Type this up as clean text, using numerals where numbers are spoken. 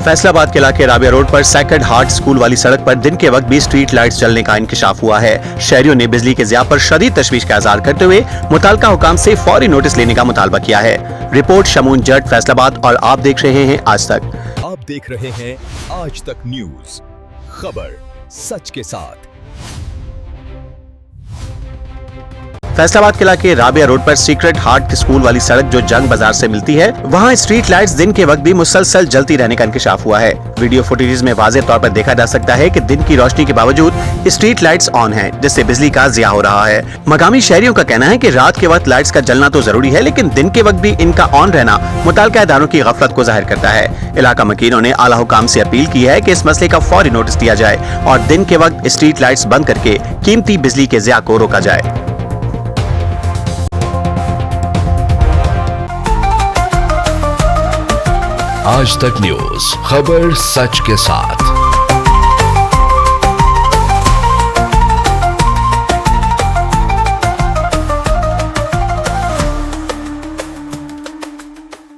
फैसलाबाद किला के राबिया रोड पर sacred heart school वाली सड़क पर दिन के वक्त भी स्ट्रीट लाइट्स जलने का इंकशाफ हुआ है। शहरियों ने बिजली के ज़िया पर शदीद तशवीश का इज़हार करते हुए मुताल्लिका हुकाम से फौरी नोटिस लेने का मुतालबा किया है। रिपोर्ट शमून जट, फैसलाबाद, और आप देख रहे हैं आज तक। आप देख रहे हैं आज तक न्यूज, खबर सच के साथ। फैसलाबाद किला के राबिया रोड पर सीक्रेट हार्ट स्कूल वाली सड़क जो जंग बाजार से मिलती है, वहां स्ट्रीट लाइट्स दिन के वक्त भी मुसलसल जलती रहने का इंकशाफ हुआ है। वीडियो फुटेज में वाज़ेह तौर पर देखा जा सकता है कि दिन की रोशनी के बावजूद स्ट्रीट लाइट्स ऑन हैं, जिससे बिजली का ज़िया हो रहा है। मकामी शहरियों का कहना है कि रात के वक्त लाइट्स का जलना तो जरूरी है, लेकिन दिन के वक्त भी इनका ऑन रहना मुताल्लिका इदारों की गफलत को जाहिर करता है। इलाका मकीनों ने आला हुकाम से अपील की है कि इस मसले का फौरी नोटिस दिया जाए और दिन के वक्त स्ट्रीट लाइट्स बंद करके कीमती बिजली के ज़िया को रोका जाए। आज तक न्यूज, खबर सच के साथ।